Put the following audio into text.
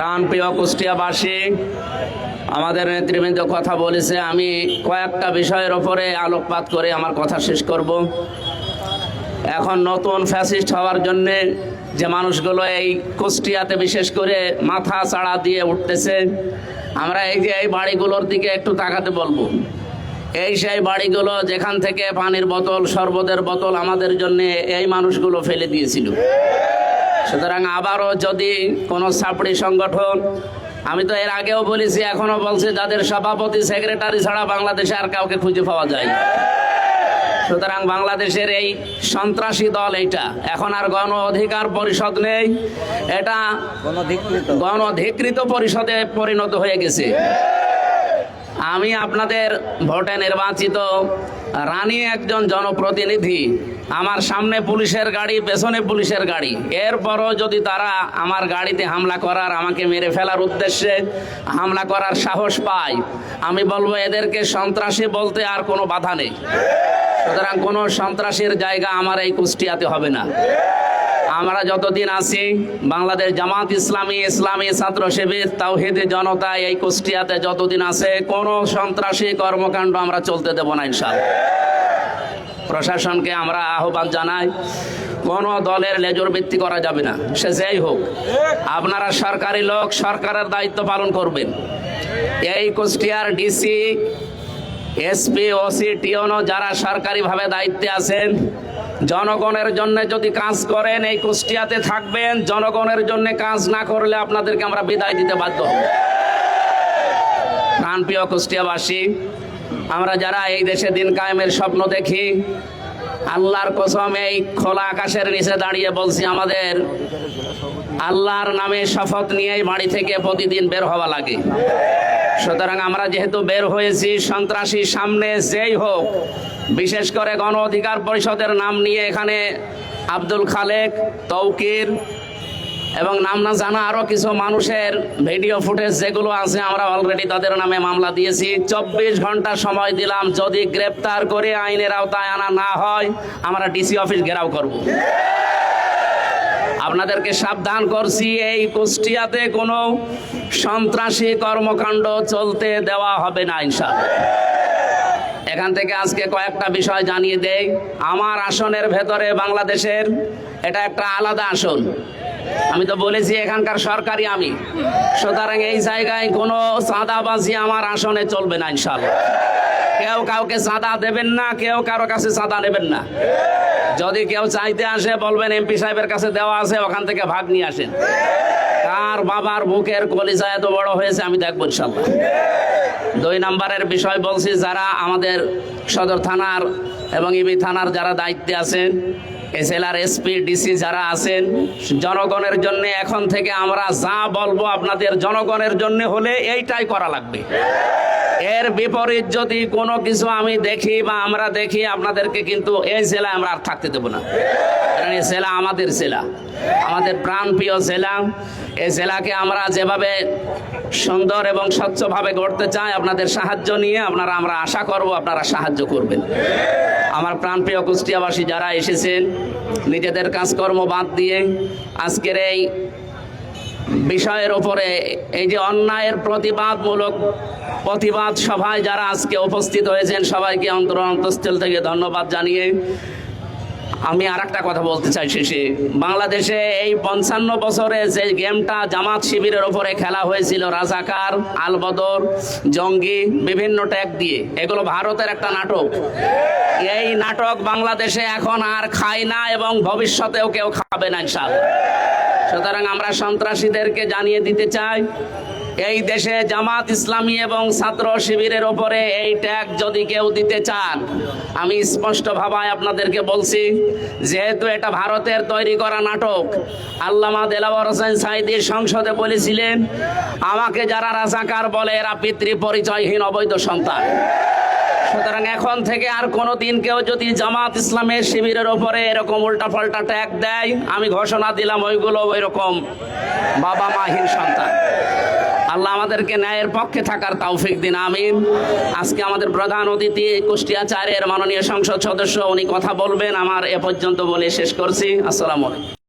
প্রাণপ্রিয় কুষ্টিয়াবাসী, আমাদের নেতৃবৃন্দ কথা বলেছে, আমি কয়েকটা বিষয়ের ওপরে আলোকপাত করে আমার কথা শেষ করব। এখন নতুন ফ্যাসিস্ট হওয়ার জন্যে যে মানুষগুলো এই কুষ্টিয়াতে বিশেষ করে মাথা চাড়া দিয়ে উঠতেছে, আমরা এই বাড়িগুলোর দিকে একটু তাকাতে বলবো। এই সেই বাড়িগুলো যেখান থেকে পানির বোতল, শরবতের বোতল আমাদের জন্য এই মানুষগুলো ফেলে দিয়েছিল। সুতরাং আবারও যদি কোনো ছাপড়ি সংগঠন, আমি তো এর আগেও বলেছি, এখনো বলছি, যাদের সভাপতি সেক্রেটারি ছাড়া বাংলাদেশে আর কাউকে খুঁজে পাওয়া যায়। সুতরাং বাংলাদেশের এই সন্ত্রাসী দল এইটা এখন আর গণ অধিকার পরিষদ নেই, এটা গণধিকৃত পরিষদে পরিণত হয়ে গেছে। আমি আপনাদের ভোটে নির্বাচিত রানী একজন জনপ্রতিনিধি, আমার সামনে পুলিশের গাড়ি, পেছনে পুলিশের গাড়ি, এরপরও যদি তারা আমার গাড়িতে হামলা করার, আমাকে মেরে ফেলার উদ্দেশ্যে হামলা করার সাহস পায়, আমি বলবো এদেরকে সন্ত্রাসী বলতে আর কোনো বাধা নেই। সুতরাং কোনো সন্ত্রাসীর জায়গা আমার এই কুষ্টিয়াতে হবে না। আমরা যতদিন আছি, বাংলাদেশ জামাত ইসলামী, ইসলামী ছাত্র শিবির, তাওহীদি জনতা এই কুষ্টিয়াতে যতদিন আছে, কোনো সন্ত্রাসী কর্মকাণ্ড আমরা চলতে দেব না ইনশাআল্লাহ। প্রশাসনকে আমরা আহ্বান জানাই, কোনো দলের লেজর ভিত্তি করা যাবে না, সে যেই হোক। আপনারা সরকারি লোক, সরকারের দায়িত্ব পালন করবেন। এই কুষ্টিয়ার ডিসি, এসপি, ওসি, টিওনো যারা সরকারিভাবে দায়িত্বে আছেন, জনগণের জন্য যদি কাজ করেন এই কুষ্টিয়াতে থাকবেন, জনগণের জন্য কাজ না করলে আপনাদেরকে আমরা বিদায় দিতে বাধ্য হব। প্রাণপ্রিয় কুষ্টিয়াবাসী, আমরা যারা এই দেশে দিন কায়েমের স্বপ্ন দেখি, আল্লাহর কসম এই খোলা আকাশের নিচে দাঁড়িয়ে বলছি, আমাদের আল্লাহর নামে শপথ নিয়ে বাড়ি থেকে প্রতিদিন বের হওয়া লাগে। সুতরাং আমরা যেহেতু বের হয়েছি, সন্ত্রাসী সামনে যেই হোক, বিশেষ করে গণ অধিকার পরিষদের নাম নিয়ে এখানে আব্দুল খালেক, তৌকির এবং নাম না জানা আরো কিছু মানুষের ভিডিও ফুটেজ যেগুলো আছে, আমরা অলরেডি তাদের নামে মামলা দিয়েছি। 24 ঘন্টা সময় দিলাম, যদি গ্রেপ্তার করে আইনের আওতায় আনা না হয়, আমরা ডিসি অফিস ঘেরাও করব। আপনাদেরকে সাবধান করছি, এই কুষ্টিয়াতে কোনো সন্ত্রাসী কর্মকাণ্ড চলতে দেওয়া হবে না ইনশাআল্লাহ। এখান থেকে আজকে কয়েকটা বিষয় জানিয়ে দেই। আমার আসনের ভেতরে বাংলাদেশের এটা একটা আলাদা আসন, আমি তো বলেছি এখানকার সরকারি আমি। সুতরাং এই জায়গায় কোনো চাঁদাবাজি আমার আসনে চলবে না ইনশাআল্লাহ। কেউ কাউকে চাঁদা দেবেন না, কেউ কারো কাছে চাঁদা নেবেন না। যদি কেউ চাইতে আসে বলবেন এমপি সাহেবের কাছে দেওয়া আছে, ওখান থেকে ভাগ নিয়ে আসেন। কার বাবার বুকের কলিজা এত বড় হয়েছে আমি দেখবো ইনশাআল্লাহ। 2 নম্বরের বিষয় বলছি, যারা আমাদের সদর থানার এবং ইবি থানার যারা দায়িত্বে আছেন, এসএলআর, এসপি, ডিসি যারা আছেন, জনগণের জন্য এখন থেকে আমরা যা বলবো আপনাদের জনগণের জন্য হলে এইটাই করা লাগবে। এর বিপরীত যদি কোনো কিছু আমি দেখি বা আমরা দেখি, আপনাদেরকে কিন্তু এই জেলায় আমরা আর থাকতে দেবো না। কারণ এই জেলা আমাদের জেলা, আমাদের প্রাণপ্রিয় জেলা। এই জেলাকে আমরা যেভাবে সুন্দর এবং স্বচ্ছভাবে গড়তে চাই, আপনাদের সাহায্য নিয়ে আমরা আশা করব আপনারা সাহায্য করবেন। আমার প্রাণপ্রিয় কুষ্টিয়াবাসী যারা এসেছেন, নিজেদের কাজকর্ম বাদ দিয়ে আজকের এই বিষয়ের উপরে, এই যে অন্যায়ের প্রতিবাদ সভায় যারা আজকে উপস্থিত হয়েছেন, সবাইকে অন্তঃস্থল থেকে ধন্যবাদ জানিয়ে আমি আর একটা কথা বলতে চাই শেষে। বাংলাদেশে এই 55 বছরে যে গেমটা জামাত শিবিরের উপরে খেলা হয়েছিল, রাজাকার, আলবদর, জঙ্গি, বিভিন্ন ট্যাগ দিয়ে, এগুলো ভারতের একটা নাটক। এই নাটক বাংলাদেশে এখন আর খায় না এবং ভবিষ্যতেও কেউ খাবে না ইনশাআল্লাহ। সুতরাং আমরা সন্ত্রাসীদেরকে জানিয়ে দিতে চাই, এই দেশে জামাত ইসলামী এবং ছাত্র শিবিরের ওপরে এই ট্যাগ যদি কেউ দিতে চান, আমি স্পষ্টভাবে আপনাদেরকে বলছি, যেহেতু এটা ভারতের তৈরি করা নাটক। আল্লামা দেলাওয়ার হোসেন সাঈদী সংসদে বলেছিলেন, আমাকে যারা রাজাকার বলে এরা পিতৃ পরিচয়হীন অবৈধ সন্তান। সুতরাং এখন থেকে আর কোনোদিন কেউ যদি জামাত ইসলামের শিবিরের ওপরে এরকম উল্টাপাল্টা ট্যাগ দেয়, আমি ঘোষণা দিলাম ওইগুলো ওইরকম বাবা মাহীন সন্তান। আল্লাহ আমাদেরকে ন্যায়ের পক্ষে থাকার তৌফিক দিন, আমিন। আজকে আমাদের প্রধান অতিথি কুষ্টিয়া 4-এর মাননীয় সংসদ সদস্য, উনি কথা বলবেন। আমার এ পর্যন্ত বলে শেষ করছি। আসসালামু আলাইকুম।